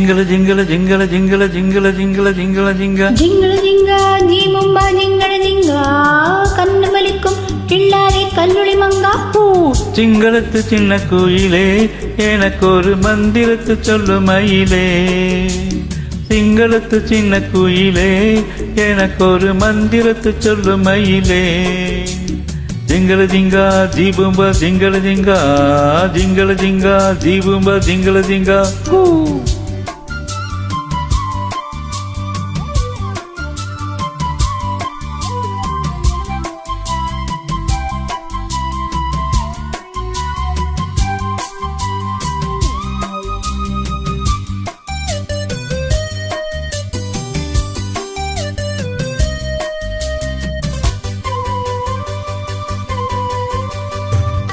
ജിംഗിള ജിംഗിള ജിംഗിള ജിംഗിള ജിംഗിള ജിംഗിള ജിംഗിള ജിംഗ ജിംഗിള ജിംഗ ജീമുമ്പ ജിംഗിള ജിംഗ കണ്ണു വലിക്കും കിള്ളാരെ കല്ലുളി മങ്ക ചിങ്കളത്ത് ചിന്ന കുയിലേ എനക്കൊരു മന്ദിരത്ത് ചൊല്ലു മയിലേ சிங்களத்து சின்ன குயிலே எனக்கொரு மந்திரத்து சொல்லு மயிலே ஜிங்கள ஜிங்கா ஜீபும்பா ஜிங்கள ஜிங்கா ஜிங்கள ஜிங்கா ஜீபும்பா ஜிங்கள ஜிங்கா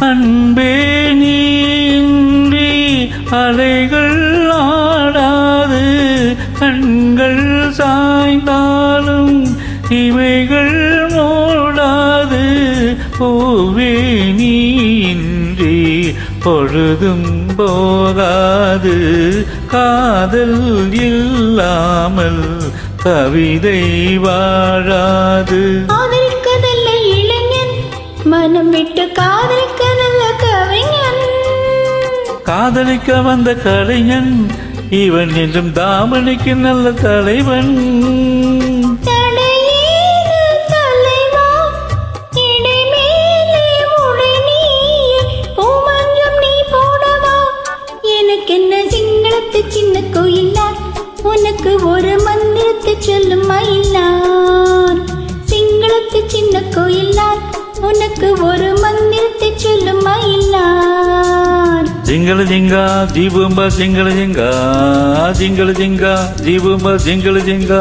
அன்பே நீன்றி அலைகள் ஆடாது கண்கள் சாய்ந்தாலும் இவைகள் மூடாது பூவே நீன்றி பொழுதும் போகாது காதல் இல்லாமல் கவிதை வாழாது மனம் விட்டு காதலிக்க நல்ல கவிஞன் காதலிக்க வந்த கலைஞன் இவன் என்றும் தாமணிக்கு நல்ல தலைவன் எனக்கு என்ன சிங்களத்து சின்ன கோயிலா உனக்கு ஒரு மந்திரத்தை சொல்லும் மயிலான் சிங்களத்து சின்ன கோயிலா உனக்கு ஒரு மந்திரத்தை சொல்லும் மயிலான் ஜிங்கள ஜிங்கா ஜீபும்பா ஜிங்கள ஜிங்கா ஜிங்கள ஜிங்கா ஜீபும்பா ஜிங்கள ஜிங்கா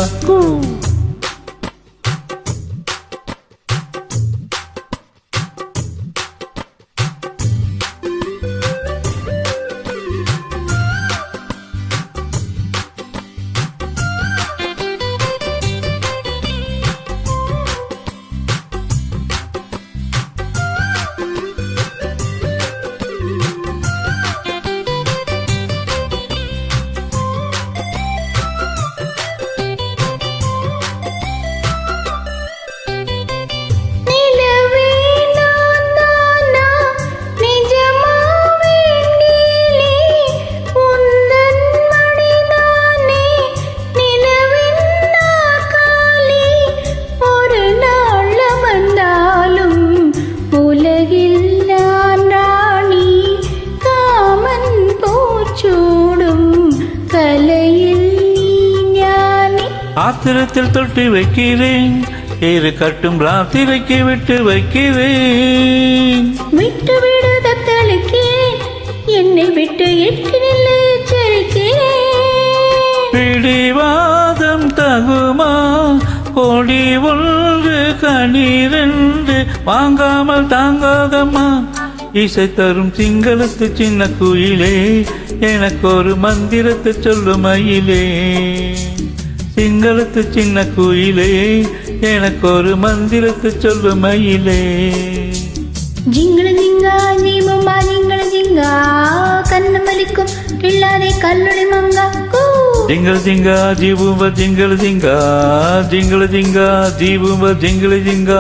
ஆத்திரத்தில் தொட்டு வைக்கிறேன் ஏறு கட்டும் ராத்திரைக்கு விட்டு வைக்கிறேன் விட்டு விடு தத்தளிக்கே என்னை விட்டு எட்டினில் எச்சரிக்கிறேன் பிடிவாதம் தகுமா கொடி ஒன்று கண்ணீரென்று வாங்காமல் தாங்காதம்மா இசை தரும் சிங்களத்து சின்ன குயிலே எனக்கு ஒரு மந்திரத்தை சொல்லு மயிலே சிங்களத்து சின்ன குயிலே எனக்கு ஒரு மந்திரத்தை சொல்லு மயிலே ஜிங்கள ஜிங்கா ஜீபும்பா ஜிங்கள ஜிங்கா கண்ணு வலிக்கும் கிள்ளாதே கல்லுளி மங்கா ஜிங்கள ஜிங்கா ஜீபும்பா ஜிங்கள ஜிங்கா ஜிங்கள ஜிங்கா ஜீபும்பா ஜிங்கள ஜிங்கா